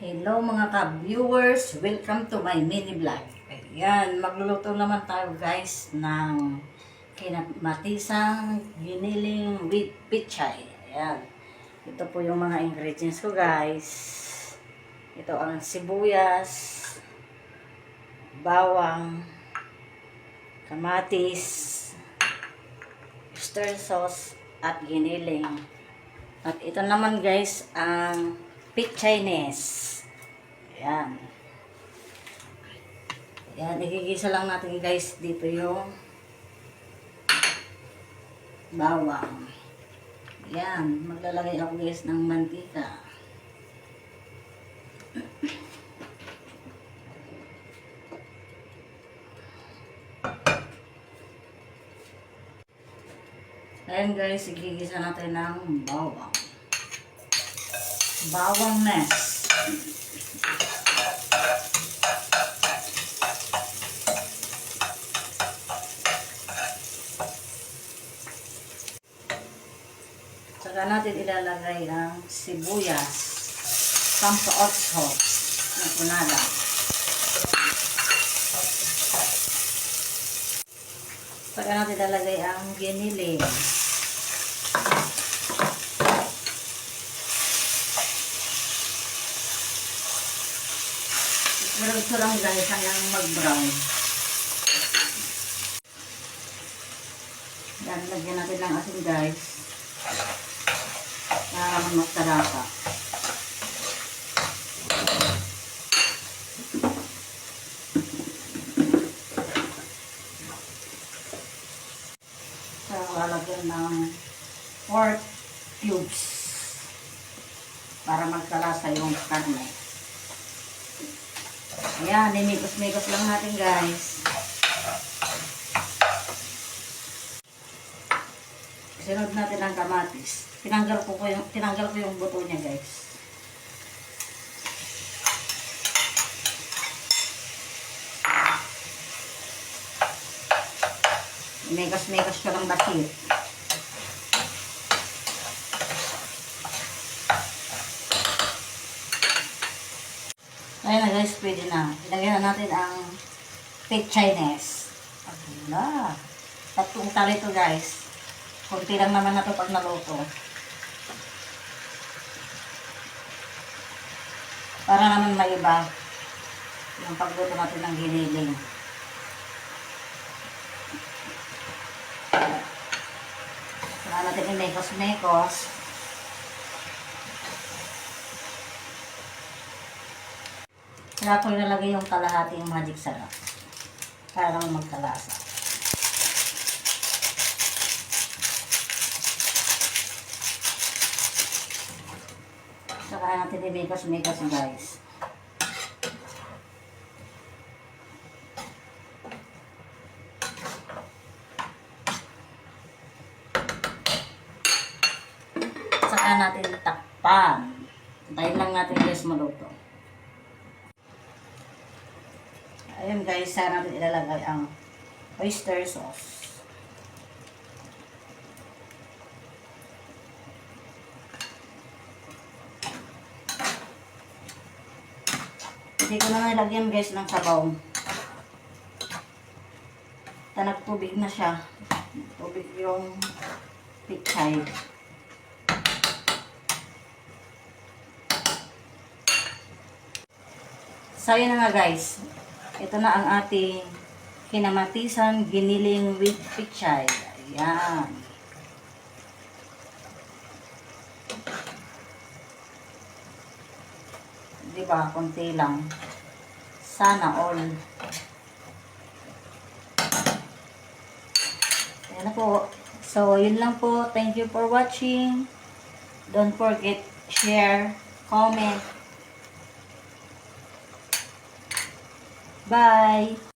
Hello mga ka-viewers, welcome to my mini vlog. Ayan, magluluto naman tayo guys ng kinamatisang giniling with pichay. Ayan, ito po yung mga ingredients ko guys. Ito ang sibuyas, bawang, kamatis, oyster sauce, at giniling. At ito naman guys ang pichay-ness. Ayan. Ayan, igigisa lang natin guys dito yung bawang. Ayan, maglalagay ako guys ng mantika. Ayan guys, igigisa natin ng bawang. Bawang nest. Saka natin ilalagay ang sibuyas, pampaotso, na punada. Saka natin ilalagay ang giniling. Pero ito lang guys hanggang mag-brown. Yan, lagyan natin ng asin guys. Para magtarasa. So, lalagyan ng pork cubes para magkalasa yung karne. Ayan, nimikos-mikos lang natin guys. Sunod natin ang kamatis. Tinanggal ko yung buto niya guys. Megas-megas ko lang bakit. Ayan na guys, pwede na. Ilagyan na natin ang pichay-ness. Wala. Tatlong tali ito guys. Kunti lang naman na ito pag naluto. Para naman maiba yung pagluto natin ng giniling. Saka natin imekos-mekos. Kaya ko ilalagay yung kalahati yung magic sarap. Para lang magkalasa. Saka natin imekos-mekos guys. Saka natin takpan. Tayo lang natin guys maluto. Ayun guys, saka natin ilalagay ang oyster sauce. Hindi ko na nilagyan guys ng sabaw. Nagtubig na siya. Tubig yung pichay. So yun na nga guys. Ito na ang ating kinamatisan giniling with pichay. Ayan. Diba? Kunti lang. Sana all. Ayan na po. So, yun lang po. Thank you for watching. Don't forget, share, comment. Bye!